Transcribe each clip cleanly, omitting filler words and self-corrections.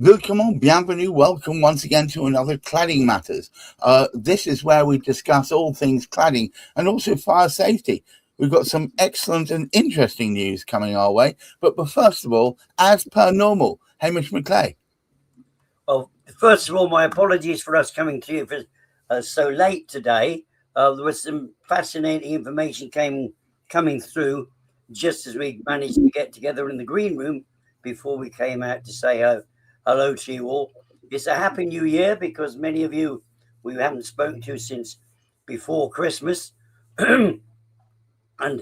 Willkommen, bienvenue, welcome once again to another Cladding Matters. This is where we discuss all things cladding and also fire safety. We've got some excellent and interesting news coming our way. But first of all, as per normal, Hamish McClay. Well, first of all, my apologies for us coming to you for so late today. There was some fascinating information coming through just as we managed to get together in the green room before we came out to say hello to you all. It's a happy new year because many of you we haven't spoken to since before Christmas. And I'll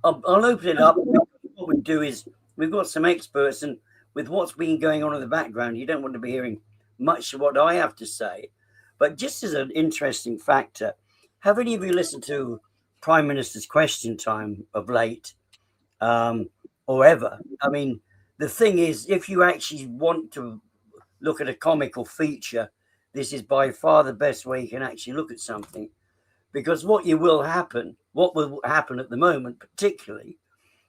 open it up. What we do is we've got some experts, and with what's been going on in the background, you don't want to be hearing much of what I have to say. But just as an interesting factor, have any of you listened to Prime Minister's Question Time of late or ever? I mean, the thing is, if you actually want to look at a comical feature, this is by far the best way you can actually look at something. Because what will happen at the moment, particularly,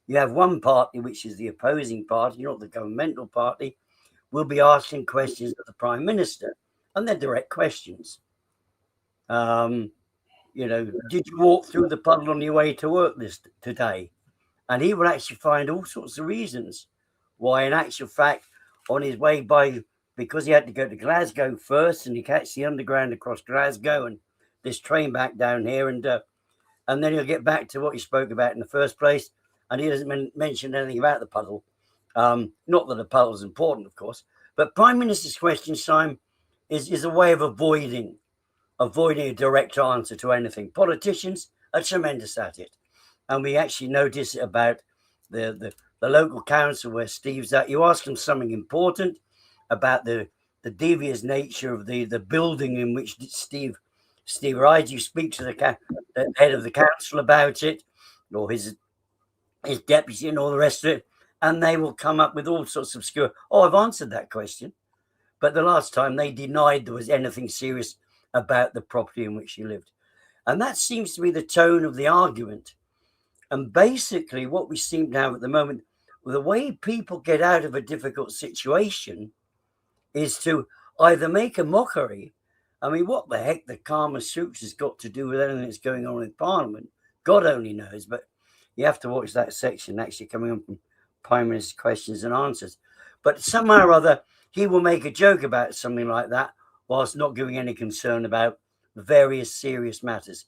you have one party, which is the opposing party, not the governmental party, will be asking questions of the Prime Minister, and they're direct questions. Did you walk through the puddle on your way to work today? And he will actually find all sorts of reasons why, in actual fact, on his way because he had to go to Glasgow first, and he catch the underground across Glasgow and this train back down here, and then he'll get back to what he spoke about in the first place, and he doesn't mention anything about the puddle. Not that the puddle is important, of course, but Prime Minister's Question Time is a way of avoiding a direct answer to anything. Politicians are tremendous at it, and we actually notice it about the local council where Steve's at. You ask them something important about the devious nature of the building in which Steve rides. You speak to the head of the council about it, or his deputy and all the rest of it, and they will come up with all sorts of obscure, I've answered that question. But the last time they denied there was anything serious about the property in which he lived. And that seems to be the tone of the argument. And basically what we seem to have at the moment, the way people get out of a difficult situation is to either make a mockery. I mean, what the heck the Kama Sutra has got to do with anything that's going on in Parliament? God only knows, but you have to watch that section actually coming up from Prime Minister's Questions and Answers. But somehow or other, he will make a joke about something like that whilst not giving any concern about various serious matters.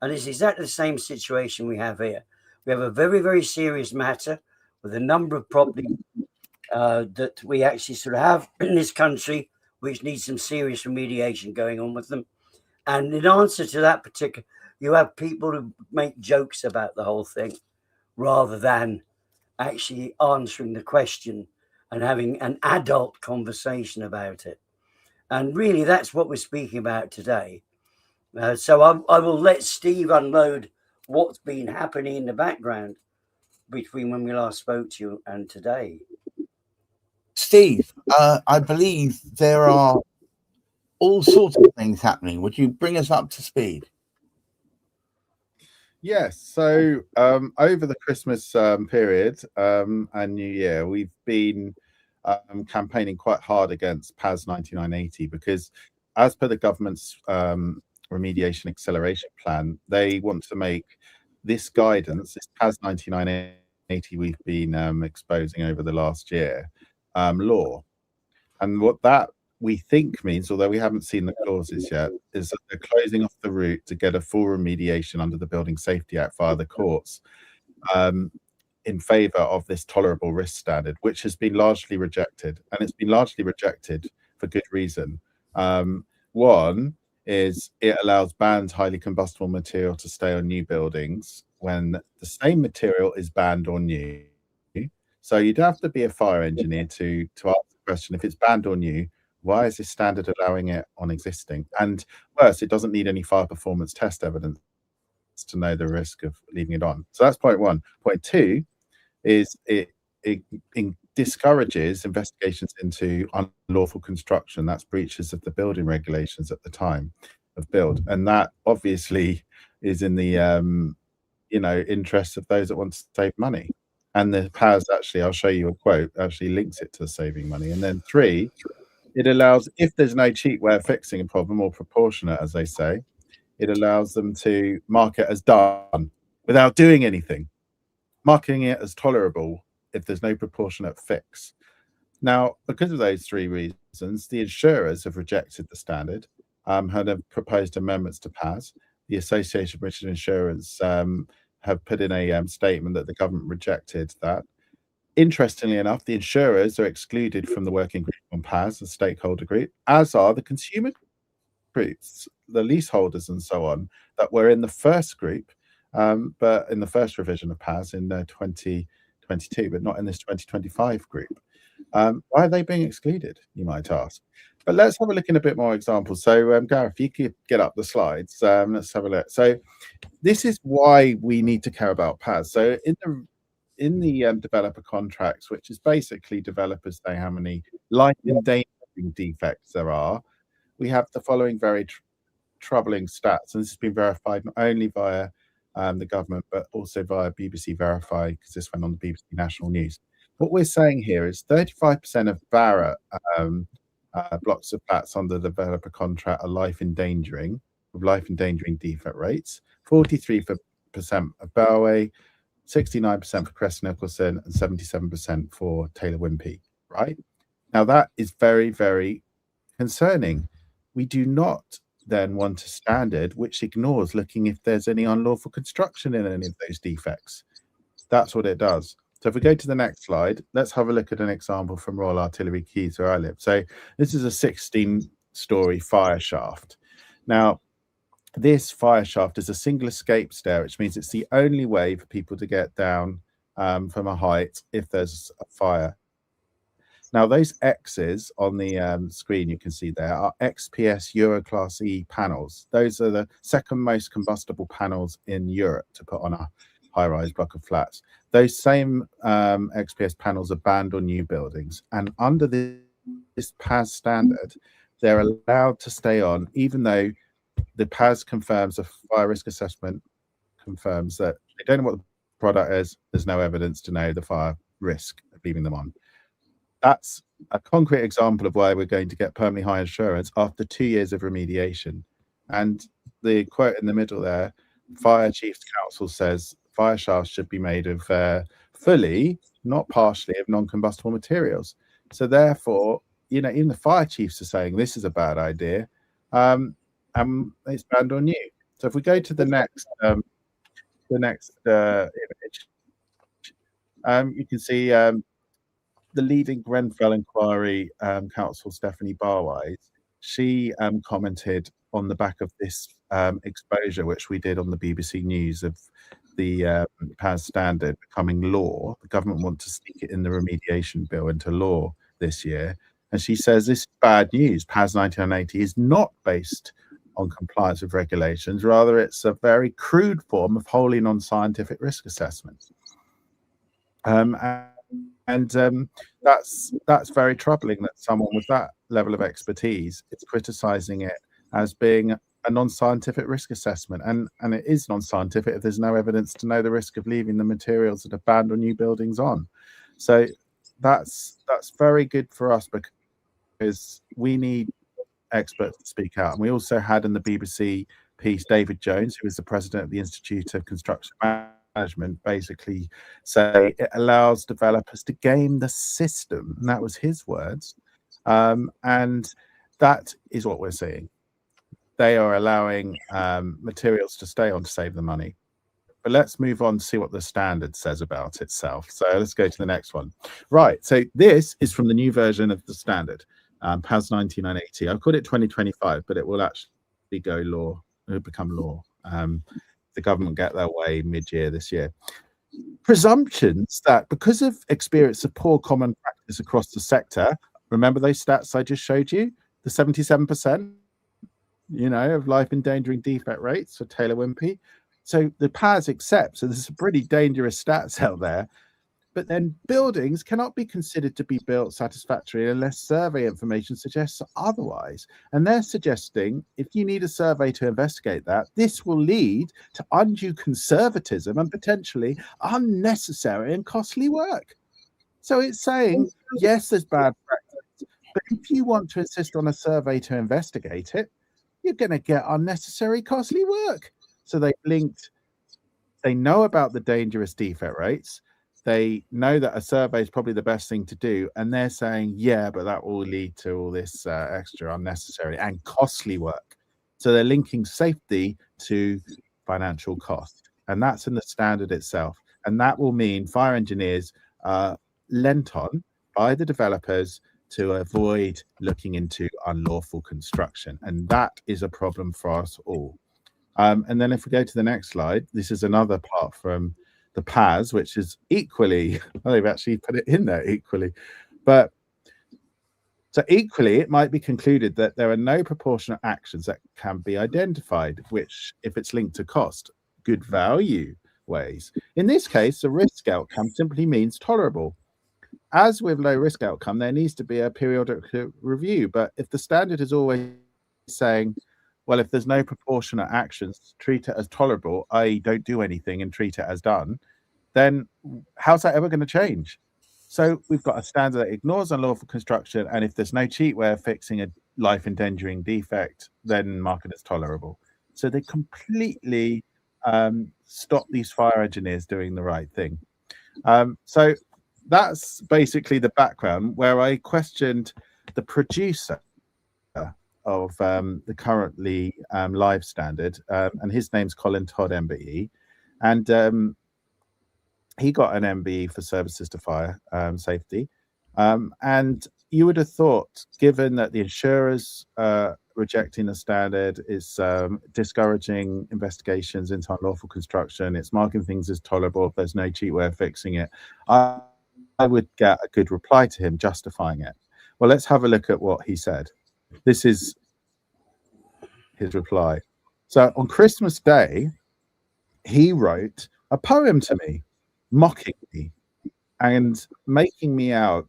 And it's exactly the same situation we have here. We have a very, very serious matter with a number of properties that we actually sort of have in this country, which needs some serious remediation going on with them. And in answer to that particular, you have people who make jokes about the whole thing rather than actually answering the question and having an adult conversation about it. And really, that's what we're speaking about today. So I will let Steve unload what's been happening in the background between when we last spoke to you and today. Steve, I believe there are all sorts of things happening. Would you bring us up to speed? Yes. So over the Christmas period and New Year, we've been campaigning quite hard against PAS 9980 because, as per the government's remediation acceleration plan, they want to make this guidance, this PAS 9980 we've been exposing over the last year, law. And what that we think means, although we haven't seen the clauses yet, is that they're closing off the route to get a full remediation under the Building Safety Act via the courts in favour of this tolerable risk standard, which has been largely rejected. And it's been largely rejected for good reason. One is it allows banned highly combustible material to stay on new buildings when the same material is banned or new. So you'd have to be a fire engineer to ask the question, if it's banned or new, why is this standard allowing it on existing? And worse, it doesn't need any fire performance test evidence to know the risk of leaving it on. So that's point one. Point two is it discourages investigations into unlawful construction. That's breaches of the building regulations at the time of build. And that obviously is in the interests of those that want to save money. And the PAS actually, I'll show you a quote, actually links it to saving money. And then 3, it allows, if there's no cheap way of fixing a problem, or proportionate, as they say, it allows them to mark it as done without doing anything, marking it as tolerable if there's no proportionate fix. Now, because of those 3 reasons, the insurers have rejected the standard, have proposed amendments to PAS. The Association of British Insurance have put in a statement that the government rejected that. Interestingly enough, the insurers are excluded from the working group on PAS, the stakeholder group, as are the consumer groups, the leaseholders and so on, that were in the first group, but in the first revision of PAS in 2022, but not in this 2025 group. Why are they being excluded, you might ask? But let's have a look in a bit more examples. So, Gareth, if you could get up the slides, let's have a look. So this is why we need to care about PAS. So in the developer contracts, which is basically developers say how many life endangering defects there are, we have the following very troubling stats, and this has been verified not only via the government but also via BBC Verify, because this went on the BBC National News. What we're saying here is 35% of Barra blocks of flats under the developer contract are life endangering defect rates, 43% of Bellway, 69% for Crest Nicholson, and 77% for Taylor Wimpey, right? Now that is very, very concerning. We do not then want a standard which ignores looking if there's any unlawful construction in any of those defects. That's what it does. So if we go to the next slide, let's have a look at an example from Royal Artillery Quays where I live. So this is a 16-story fire shaft. Now, this fire shaft is a single escape stair, which means it's the only way for people to get down from a height if there's a fire. Now, those X's on the screen you can see there are XPS Euroclass E panels. Those are the second most combustible panels in Europe to put on a high-rise block of flats. Those same XPS panels are banned on new buildings, and under this PAS standard, they're allowed to stay on, even though the PAS confirms, a fire risk assessment confirms that they don't know what the product is. There's no evidence to know the fire risk of leaving them on. That's a concrete example of why we're going to get permanently high insurance after 2 years of remediation. And the quote in the middle there, Fire Chiefs Council says fire shafts should be made of fully, not partially, of non-combustible materials. So therefore, you know, even the fire chiefs are saying this is a bad idea, and it's banned on you. So if we go to the next image, you can see the leading Grenfell inquiry counsel, Stephanie Barwise. She commented on the back of this exposure, which we did on the BBC News, of the PAS standard becoming law. The government wants to sneak it in the remediation bill into law this year. And she says this is bad news. PAS 1980 is not based on compliance with regulations. Rather, it's a very crude form of wholly non-scientific risk assessment. That's very troubling that someone with that level of expertise is criticizing it as being a non-scientific risk assessment, and it is non-scientific if there's no evidence to know the risk of leaving the materials that are banned on new buildings on. So that's very good for us, because we need experts to speak out. And we also had in the BBC piece David Jones, who is the president of the Institute of Construction Management, basically say it allows developers to game the system, and that was his words. And that is what we're seeing. They are allowing materials to stay on to save the money. But let's move on to see what the standard says about itself. So let's go to the next one. Right, so this is from the new version of the standard, PAS 1980. I've called it 2025, but it will actually go law. It will become law. The government get their way mid-year this year. Presumptions that because of experience of poor common practice across the sector, remember those stats I just showed you, the 77%, you know, of life endangering defect rates for Taylor Wimpey. So the PAS accepts, so there's some pretty dangerous stats out there. But then buildings cannot be considered to be built satisfactorily unless survey information suggests otherwise. And they're suggesting if you need a survey to investigate that, this will lead to undue conservatism and potentially unnecessary and costly work. So it's saying, yes, there's bad practice, but if you want to insist on a survey to investigate it, you're going to get unnecessary costly work. So they know about the dangerous defect rates. They know that a survey is probably the best thing to do. And they're saying, yeah, but that will lead to all this extra unnecessary and costly work. So they're linking safety to financial cost. And that's in the standard itself. And that will mean fire engineers are lent on by the developers to avoid looking into unlawful construction. And that is a problem for us all. And then if we go to the next slide, this is another part from the PAS, which is equally, well, they've actually put it in there equally. But so equally, it might be concluded that there are no proportionate actions that can be identified, which, if it's linked to cost, good value ways. In this case, the risk outcome simply means tolerable. As with low risk outcome, there needs to be a periodic review. But if the standard is always saying, well, if there's no proportionate actions, treat it as tolerable, i.e. don't do anything and treat it as done, then how's that ever going to change? So we've got a standard that ignores unlawful construction, and if there's no cheap way of fixing a life-endangering defect, then mark it as tolerable. So they completely stop these fire engineers doing the right thing. So that's basically the background, where I questioned the producer of the currently live standard, and his name's Colin Todd, MBE, and he got an MBE for services to fire safety, and you would have thought, given that the insurers rejecting the standard is discouraging investigations into unlawful construction, it's marking things as tolerable if there's no cheap way of fixing it, I would get a good reply to him justifying it. Well, let's have a look at what he said. This is his reply. So on Christmas Day, he wrote a poem to me, mocking me and making me out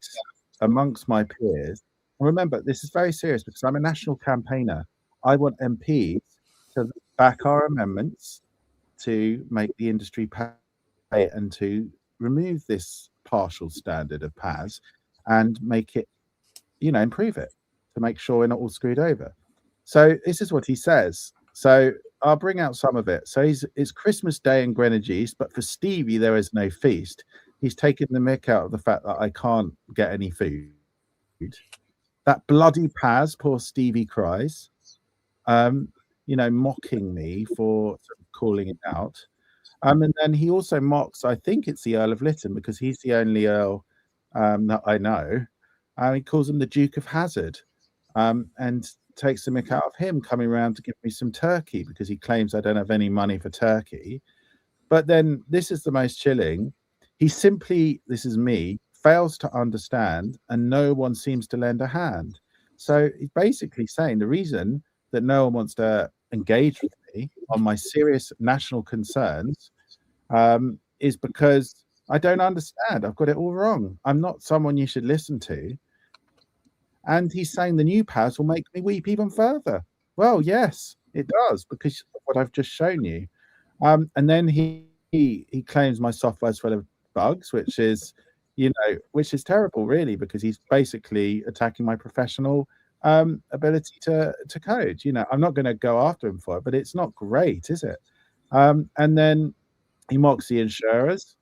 amongst my peers. And remember, this is very serious because I'm a national campaigner. I want MPs to back our amendments to make the industry pay and to remove this partial standard of PAS and make it, improve it, to make sure we're not all screwed over. So this is what he says. So I'll bring out some of it. So it's Christmas Day in Greenwich East, but for Stevie, there is no feast. He's taken the mick out of the fact that I can't get any food. That bloody PAS, poor Stevie cries, mocking me for sort of calling it out. And then he also mocks, I think it's the Earl of Lytton, because he's the only Earl that I know. He calls him the Duke of Hazard, and takes the mick out of him coming around to give me some turkey because he claims I don't have any money for turkey. But then this is the most chilling. He simply, this is me, fails to understand, and no one seems to lend a hand. So he's basically saying the reason that no one wants to engage with me on my serious national concerns is because I don't understand. I've got it all wrong. I'm not someone you should listen to. And he's saying the new PAS will make me weep even further. Well, yes, it does, because of what I've just shown you. And then he claims my software's full of bugs, which is terrible, really, because he's basically attacking my professional ability to code. I'm not going to go after him for it, but it's not great, is it? And then he mocks the insurers,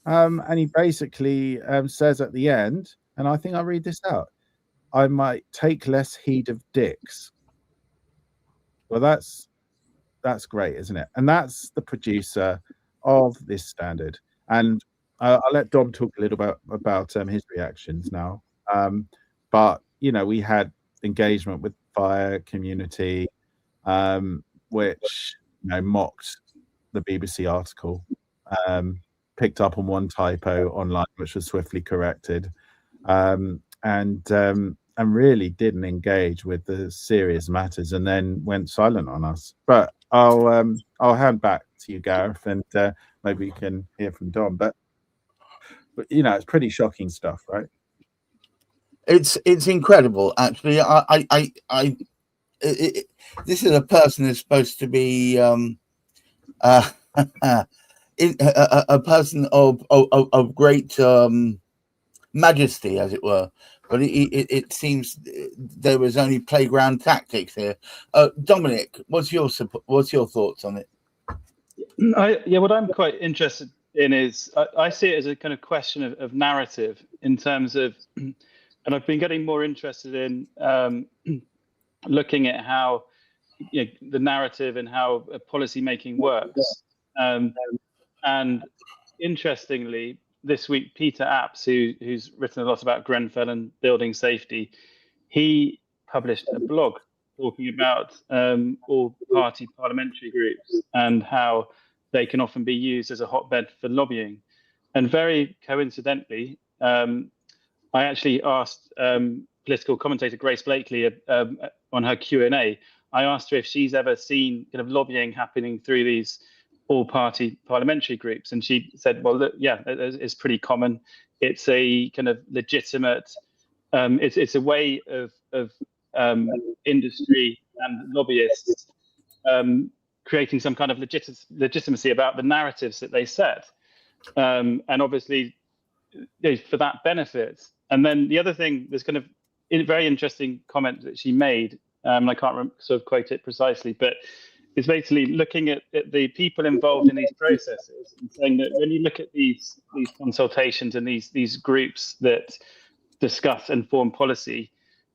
and he basically says at the end, and I think I'll read this out, I might take less heed of dicks. Well, that's great, isn't it? And that's the producer of this standard. And I'll let Dom talk a little bit about his reactions now. But we had engagement with fire community, which mocked the BBC article, picked up on one typo online, which was swiftly corrected, and really didn't engage with the serious matters, and then went silent on us. But I'll hand back to you, Gareth, and maybe you can hear from Dom. But But you know, it's pretty shocking stuff, right? It's incredible, actually. This is a person who's supposed to be a person of great majesty, as it were. But it seems there was only playground tactics here. Dominic, what's your thoughts on it? What I'm quite interested in is I see it as a kind of question of narrative in terms of, and I've been getting more interested in looking at how the narrative and how policy making works. And interestingly, this week, Peter Apps, who's written a lot about Grenfell and building safety, he published a blog talking about all party parliamentary groups and how they can often be used as a hotbed for lobbying. And very coincidentally, I actually asked political commentator Grace Blakely on her Q&A, I asked her if she's ever seen kind of lobbying happening through these all-party parliamentary groups, and she said, well, look, yeah, it's pretty common. It's a kind of legitimate, it's a way of industry and lobbyists creating some kind of legitimacy about the narratives that they set, and obviously for that benefit. And then the other thing, there's kind of a very interesting comment that she made, and I can't sort of quote it precisely, but it's basically looking at the people involved in these processes and saying that when you look at these consultations and these groups that discuss and form policy,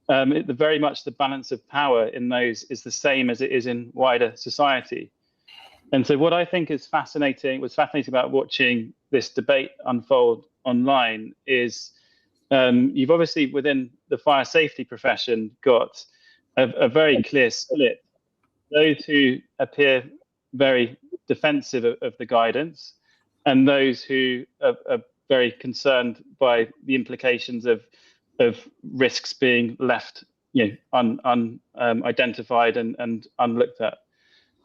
very much the balance of power in those is the same as it is in wider society. And so what I think was fascinating about watching this debate unfold online is you've obviously within the fire safety profession got a very clear split. Those who appear very defensive of the guidance and those who are very concerned by the implications of risks being left unidentified and unlooked at.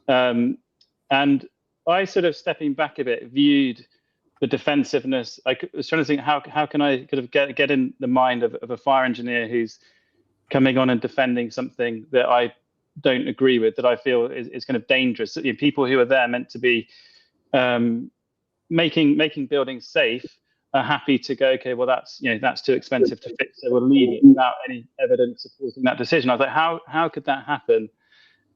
And I sort of, stepping back a bit, viewed the defensiveness. I was trying to think, how can I kind of get in the mind of a fire engineer who's coming on and defending something that I don't agree with, that I feel is kind of dangerous. People who are there meant to be making buildings safe are happy to go, okay, well that's too expensive to fix, so we'll leave it without any evidence supporting that decision. I was like, how could that happen?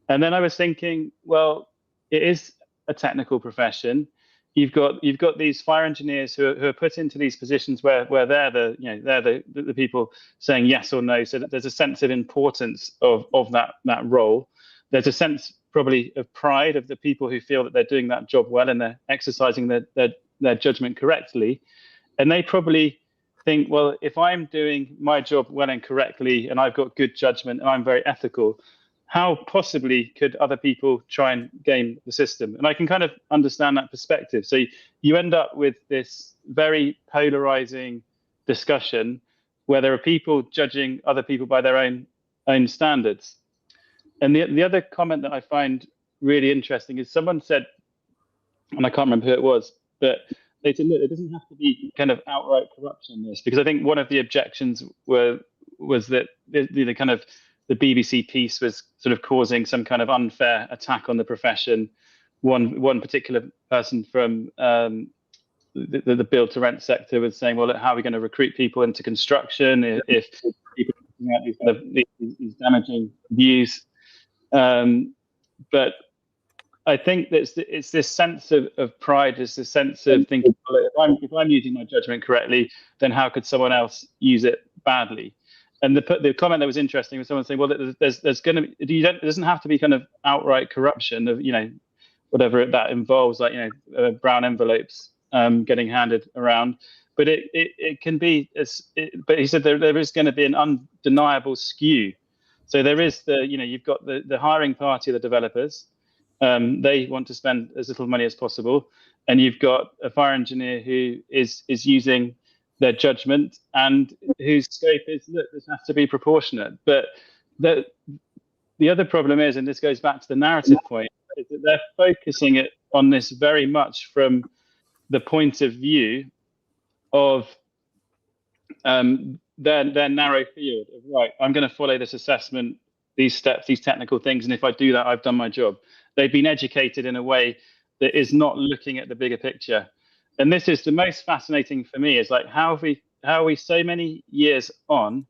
And then I was thinking, well, it is a technical profession. You've got these fire engineers who are put into these positions where they're the people saying yes or no. So that there's a sense of importance of that role. There's a sense probably of pride of the people who feel that they're doing that job well and they're exercising their judgment correctly. And they probably think, well, if I'm doing my job well and correctly and I've got good judgment and I'm very ethical, how possibly could other people try and game the system? And I can kind of understand that perspective. So you end up with this very polarizing discussion where there are people judging other people by their own standards. And the other comment that I find really interesting is someone said, and I can't remember who it was, but they said, look, it doesn't have to be kind of outright corruption in this, because I think one of the objections was that the kind of the BBC piece was sort of causing some kind of unfair attack on the profession. One particular person from the build to rent sector was saying, well, how are we going to recruit people into construction if people are putting out these kind of these damaging views? But I think that it's this sense of pride, it's this sense of thinking, well, if I'm using my judgment correctly, then how could someone else use it badly? And the comment that was interesting was someone saying, well, there's going to be, it doesn't have to be kind of outright corruption of, whatever that involves, like, brown envelopes getting handed around. But it can be, but he said there is going to be an undeniable skew. So there is you've got the hiring party of the developers. They want to spend as little money as possible. And you've got a fire engineer who is using their judgment and whose scope is, look, this has to be proportionate. But the other problem is, and this goes back to the narrative point, is that they're focusing it on this very much from the point of view of their narrow field of, right, I'm going to follow this assessment, these steps, these technical things, and if I do that, I've done my job. They've been educated in a way that is not looking at the bigger picture. And this is the most fascinating for me, is like, how are we so many years on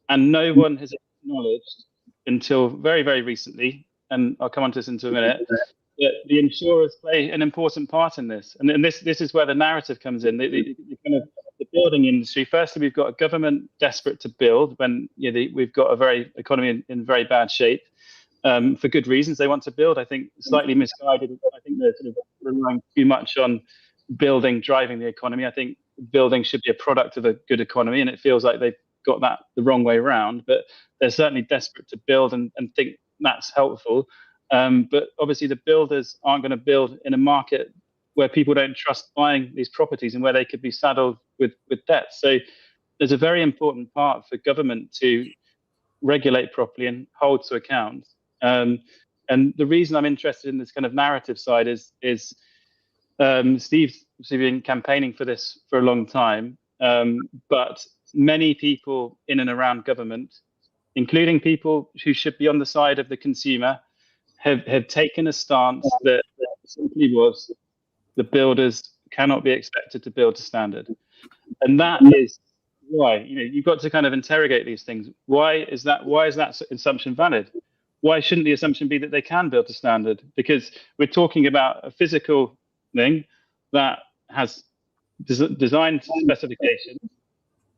and no one has acknowledged until very, very recently, and I'll come on to this in a minute, that the insurers play an important part in this. And this is where the narrative comes in. The kind of the building industry. Firstly, we've got a government desperate to build when we've got a very economy in very bad shape. For good reasons, they want to build. I think slightly misguided. I think they're sort of relying too much on building driving the economy. I think building should be a product of a good economy, and it feels like they've got that the wrong way around. But they're certainly desperate to build and think that's helpful. But obviously, the builders aren't going to build in a market where people don't trust buying these properties and where they could be saddled with debt. So there's a very important part for government to regulate properly and hold to account. And the reason I'm interested in this kind of narrative side is Steve's been campaigning for this for a long time, but many people in and around government, including people who should be on the side of the consumer, have taken a stance that simply was the builders cannot be expected to build to standard. And that is why, you've got to kind of interrogate these things. Why is that assumption valid? Why shouldn't the assumption be that they can build to standard? Because we're talking about a physical thing that has design specifications.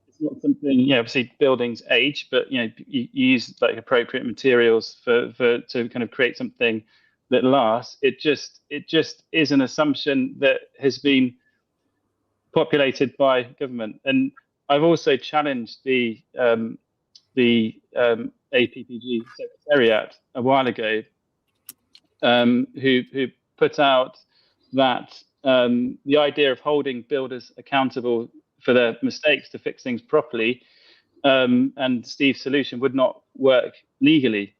It's not something, obviously buildings age, but you use like appropriate materials to kind of create something that lasts. It just is an assumption that has been populated by government. And I've also challenged the APPG Secretariat a while ago, who put out that the idea of holding builders accountable for their mistakes to fix things properly, and Steve's solution would not work legally.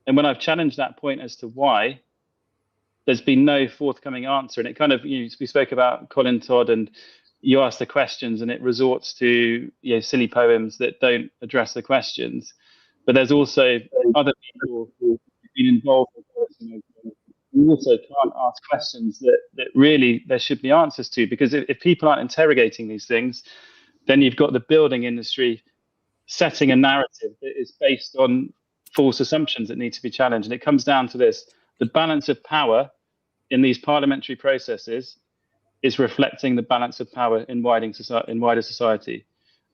And when I've challenged that point as to why, there's been no forthcoming answer. And it kind of, we spoke about Colin Todd, and you ask the questions and it resorts to silly poems that don't address the questions. But there's also other people who've been involved with this. We also can't ask questions that really there should be answers to, because if people aren't interrogating these things, then you've got the building industry setting a narrative that is based on false assumptions that need to be challenged. And it comes down to this: the balance of power in these parliamentary processes is reflecting the balance of power in wider society.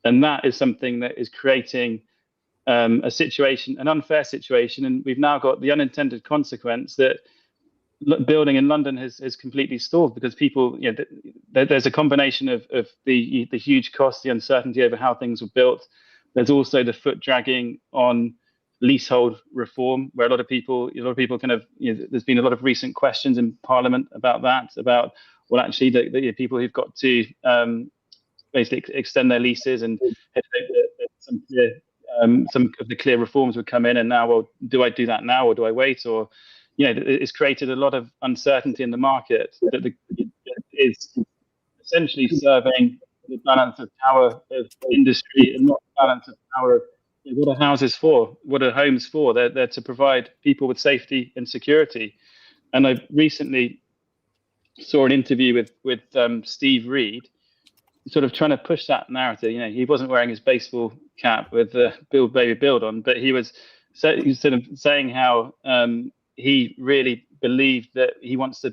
And that is something that is creating a situation, an unfair situation. And we've now got the unintended consequence that building in London has completely stalled, because people, there's a combination of the huge cost, the uncertainty over how things were built. There's also the foot dragging on leasehold reform, where a lot of people kind of, there's been a lot of recent questions in Parliament about that, about, well, actually, the people who've got to basically extend their leases, and some of the clear reforms would come in, and now, well, do I do that now or do I wait? Or, it's created a lot of uncertainty in the market that is essentially serving the balance of power of industry, and not the balance of power of what are houses for, what are homes for. They're to provide people with safety and security. And I recently saw an interview with Steve Reed, sort of trying to push that narrative. He wasn't wearing his baseball cap with "Build Baby Build" on, but he was sort of saying how he really believed that he wants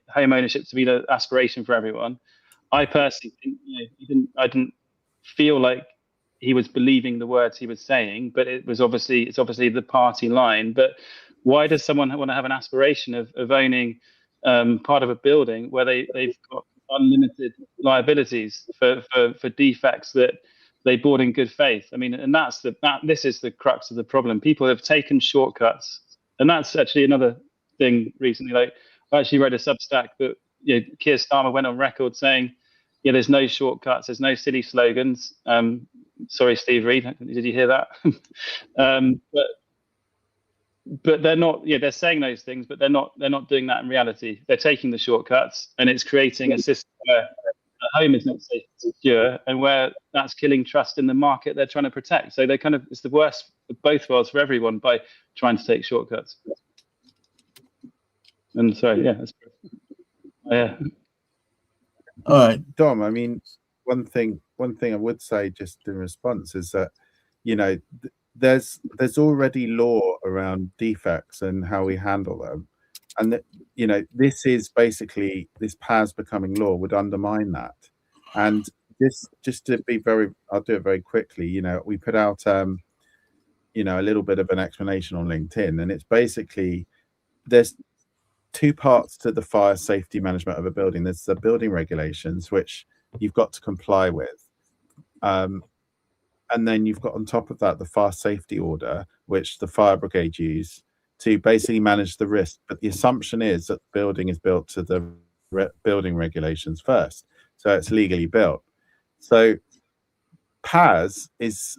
home ownership to be the aspiration for everyone. I personally think I didn't feel like he was believing the words he was saying, but it's obviously the party line. But why does someone want to have an aspiration of owning part of a building where they've got unlimited liabilities for defects that they bought in good faith? I mean, and this is the crux of the problem. People have taken shortcuts, and that's actually another thing recently. Like, I actually read a Substack, but Keir Starmer went on record saying, there's no shortcuts, there's no silly slogans. Sorry, Steve Reed, did you hear that? But they're not. They're saying those things, but they're not doing that in reality. They're taking the shortcuts, and it's creating a system where home is not safe and secure, and where that's killing trust in the market they're trying to protect. So they kind of, it's the worst of both worlds for everyone by trying to take shortcuts. And so, yeah, that's yeah. All right, Dom. I mean, one thing I would say just in response is that, you know, there's already law around defects and how we handle them, and that, you know, this is basically, this PAS becoming law would undermine that. And just to be very, I'll do it very quickly. You know, we put out you know, a little bit of an explanation on LinkedIn, and it's basically, there's two parts to the fire safety management of a building. There's the building regulations, which you've got to comply with, and then you've got on top of that the fire safety order, which the fire brigade use to basically manage the risk. But the assumption is that the building is built to the building regulations first, so it's legally built. So PAS is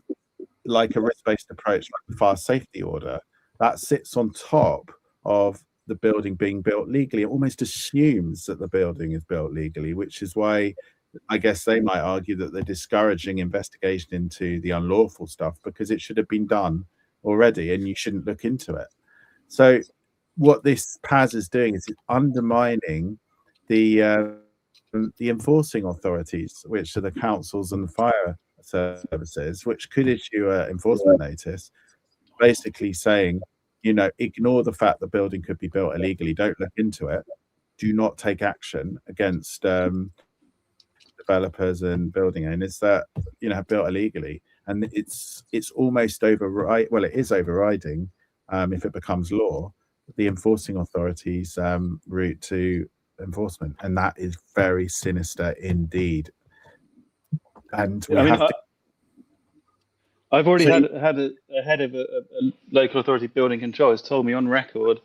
like a risk-based approach, like the fire safety order, that sits on top of the building being built legally. It almost assumes that the building is built legally, which is why I guess they might argue that they're discouraging investigation into the unlawful stuff, because it should have been done already and you shouldn't look into it. So what this PAS is doing is it's undermining the enforcing authorities, which are the councils and the fire services, which could issue an enforcement notice, basically saying, you know, ignore the fact the building could be built illegally, don't look into it, do not take action against developers and building owners that, you know, have built illegally. And it's almost override, well, it is overriding, if it becomes law, the enforcing authorities route to enforcement, and that is very sinister indeed. And we I've already had a head of a local authority building control has told me on record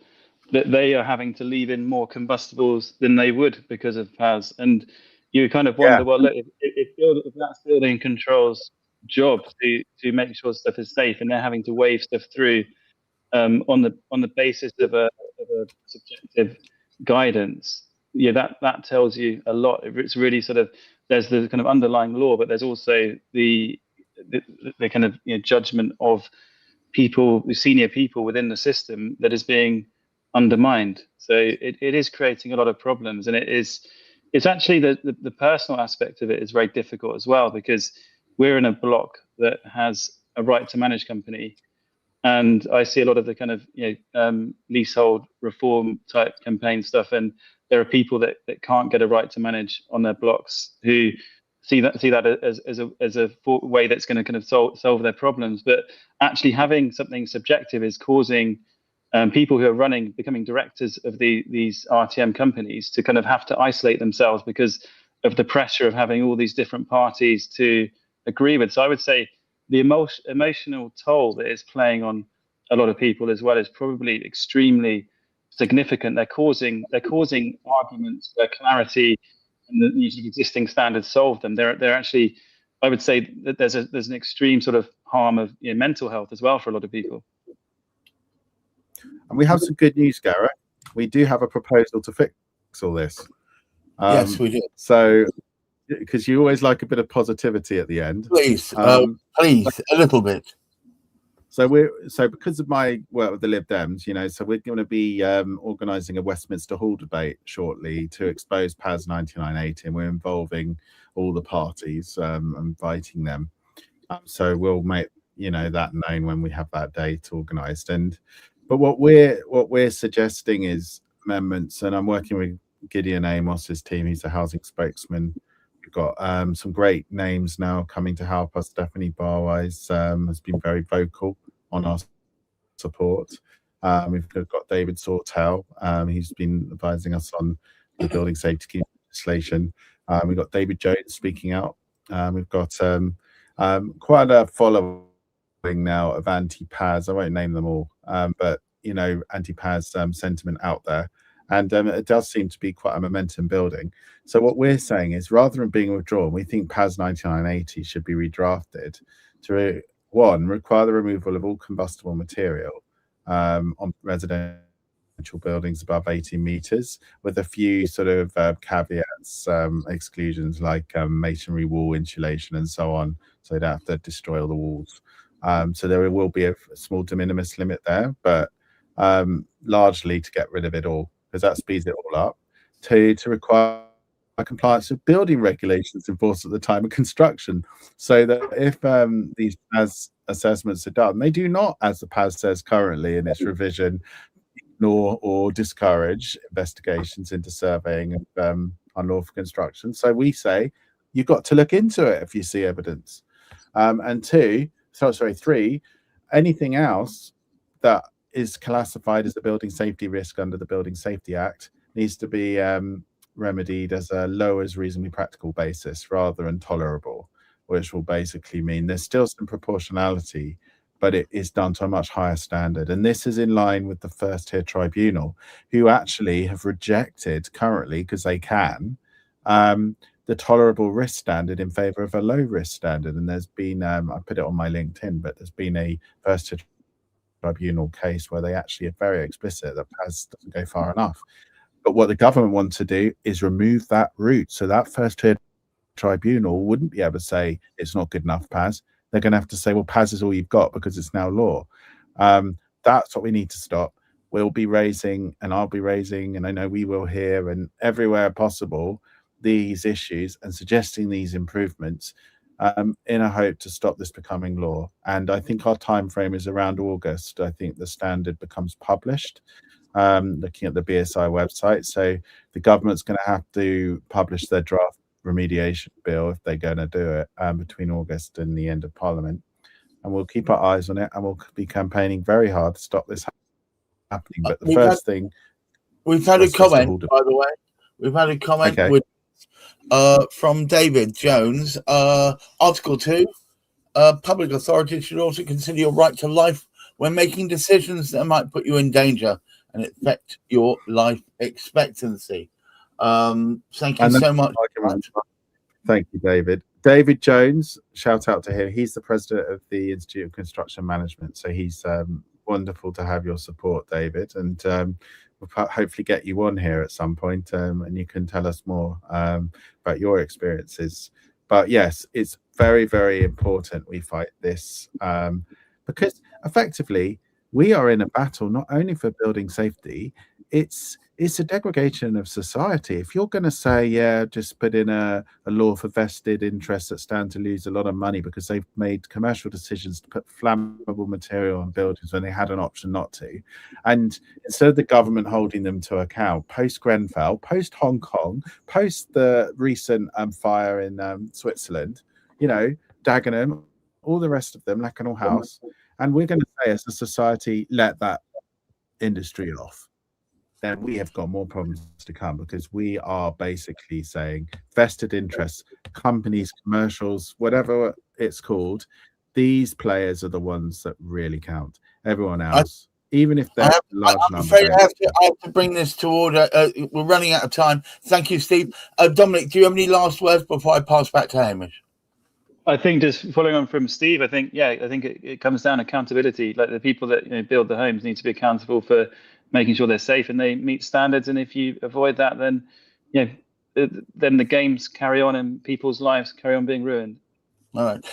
that they are having to leave in more combustibles than they would because of PAS. And you kind of wonder, well, look, if that's building control's job to make sure stuff is safe, and they're having to wave stuff through on the basis of a subjective guidance, yeah, that tells you a lot. It's really sort of, there's the kind of underlying law, but there's also the kind of, you know, judgment of people, the senior people within the system, that is being undermined. So it is creating a lot of problems, and it's actually the personal aspect of it is very difficult as well, because we're in a block that has a right to manage company, and I see a lot of the kind of, you know, leasehold reform type campaign stuff, and there are people that can't get a right to manage on their blocks who see that as a way that's going to kind of solve their problems. But actually having something subjective is causing people who are becoming directors of these RTM companies to kind of have to isolate themselves because of the pressure of having all these different parties to agree with. So I would say the emotional toll that it's playing on a lot of people as well is probably extremely significant. They're causing arguments where clarity and the existing standards solve them. They're actually, I would say that there's an extreme sort of harm of, you know, mental health as well for a lot of people. And we have some good news, Gareth. We do have a proposal to fix all this. Yes, we do. So, because you always like a bit of positivity at the end, please, please, a little bit. So because of my work with the Lib Dems, you know, so we're going to be organising a Westminster Hall debate shortly to expose PAS 9980, and we're involving all the parties, inviting them. So we'll make, you know, that known when we have that date organised. But what we're suggesting is amendments, and I'm working with Gideon Amos's team. He's a housing spokesman. We've got some great names now coming to help us. Stephanie Barwise has been very vocal on our support. We've got David Sawtell. He's been advising us on the building safety legislation. We've got David Jones speaking out. We've got quite a following now of anti-PAS. I won't name them all, but, you know, anti-PAS sentiment out there. And it does seem to be quite a momentum building. So what we're saying is, rather than being withdrawn, we think PAS 9980 should be redrafted to, one, require the removal of all combustible material on residential buildings above 18 meters, with a few sort of caveats, exclusions like masonry wall insulation and so on, so you don't have to destroy all the walls. So there will be a small de minimis limit there, but largely to get rid of it all, because that speeds it all up. To require compliance with building regulations enforced at the time of construction, so that if these PAS assessments are done, they do not, as the PAS says currently in its revision, ignore or discourage investigations into surveying of unlawful construction. So we say you've got to look into it if you see evidence. And three, anything else that is classified as a building safety risk under the Building Safety Act needs to be remedied as a low as reasonably practical basis rather than tolerable, which will basically mean there's still some proportionality, but it is done to a much higher standard. And this is in line with the first tier tribunal, who actually have rejected currently, because they can, the tolerable risk standard in favor of a low risk standard. And there's been, I put it on my LinkedIn, but there's been a first tier tribunal case where they actually are very explicit that PAS doesn't go far enough. But what the government wants to do is remove that route. So that first tier tribunal wouldn't be able to say it's not good enough, PAS. They're going to have to say, well, PAS is all you've got because it's now law. That's what we need to stop. We'll be raising, and I'll be raising, and I know we will here and everywhere possible, these issues and suggesting these improvements in a hope to stop this becoming law. And I think our time frame is around August. I think the standard becomes published, looking at the BSI website. So the government's going to have to publish their draft remediation bill if they're going to do it between August and the end of Parliament. And we'll keep our eyes on it, and we'll be campaigning very hard to stop this happening. But the first thing... We've had a comment, by the way. We've had a comment from David Jones. Article 2, public authorities should also consider your right to life when making decisions that might put you in danger and affect your life expectancy. Thank you so much. Thank you, David. David Jones, shout out to him. He's the president of the Institute of Construction Management. So he's wonderful to have your support, David. And we'll hopefully get you on here at some point, and you can tell us more about your experiences. But yes, it's very, very important we fight this because effectively we are in a battle not only for building safety, it's a degradation of society. If you're going to say, yeah, just put in a law for vested interests that stand to lose a lot of money because they've made commercial decisions to put flammable material on buildings when they had an option not to, and instead of the government holding them to account, post Grenfell, post Hong Kong, post the recent fire in Switzerland, you know, Dagenham, all the rest of them, Lakanal House, and we're going to say as a society, let that industry off, then we have got more problems to come, because we are basically saying vested interests, companies, commercials, whatever it's called, these players are the ones that really count. Everyone else, even if they're large numbers. I have to bring this to order. We're running out of time. Thank you, Steve. Dominic, do you have any last words before I pass back to Hamish? I think just following on from Steve, I think it comes down to accountability. Like the people that build the homes need to be accountable for making sure they're safe and they meet standards. And if you avoid that, then then the games carry on and people's lives carry on being ruined. All right,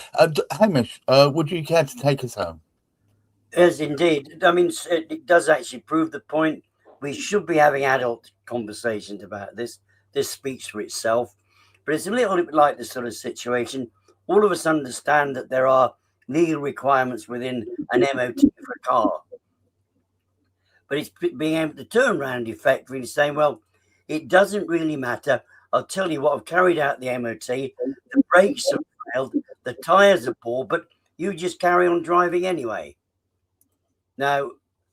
Hamish, would you care to take us home? Yes, indeed. I mean, it does actually prove the point. We should be having adult conversations about this. This speaks for itself. But it's a little bit like this sort of situation. All of us understand that there are legal requirements within an MOT for a car. But it's being able to turn around effectively and saying, well, it doesn't really matter. I'll tell you what, I've carried out the MOT, the brakes have failed, the tyres are poor, but you just carry on driving anyway. Now,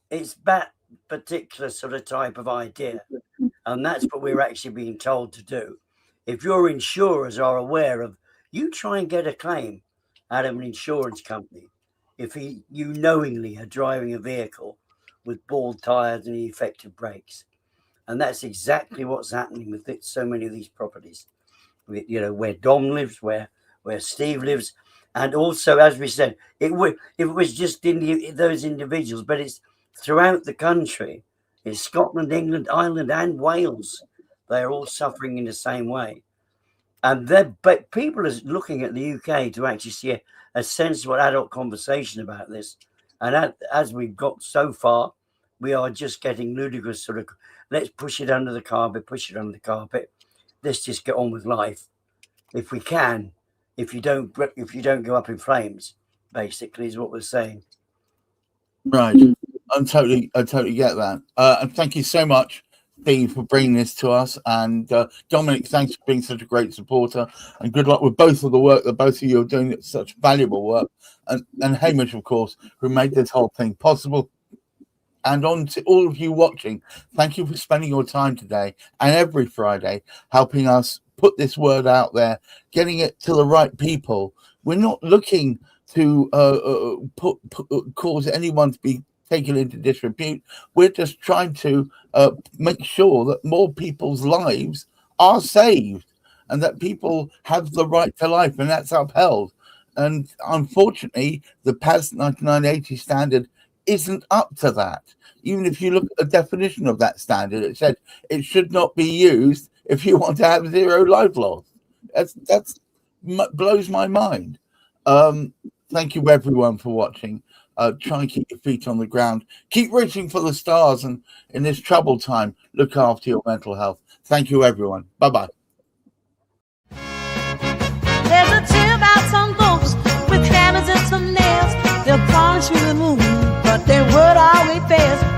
it's that particular sort of type of idea, and that's what we're actually being told to do. If your insurers are aware of, you try and get a claim out of an insurance company if you knowingly are driving a vehicle with bald tyres and effective brakes. And that's exactly what's happening with so many of these properties. Where Dom lives, where Steve lives. And also, as we said, if it was just in those individuals, but it's throughout the country, It's Scotland, England, Ireland, and Wales. They're all suffering in the same way. And but people are looking at the UK to actually see a sensible adult conversation about this. And as we've got so far, we are just getting ludicrous sort of, let's push it under the carpet, Let's just get on with life. If we can, if you don't go up in flames, basically is what we're saying. Right. I totally get that. And thank you so much, Steve, for bringing this to us. And Dominic, thanks for being such a great supporter. And good luck with both of the work that both of you are doing. It's such valuable work. And Hamish, of course, who made this whole thing possible. And on to all of you watching, thank you for spending your time today and every Friday helping us put this word out there, getting it to the right people. We're not looking to cause anyone to be taken into disrepute. We're just trying to make sure that more people's lives are saved and that people have the right to life, and that's upheld. And unfortunately, the PAS 9980 standard isn't up to that. Even if you look at the definition of that standard, it said it should not be used if you want to have zero life loss. That's blows my mind. Thank you everyone for watching. Try and keep your feet on the ground. Keep reaching for the stars, and in this troubled time, look after your mental health. Thank you everyone. Bye-bye. There's a tale about some folks with hammers and some nails. They'll polish through the moon, but their word always fails.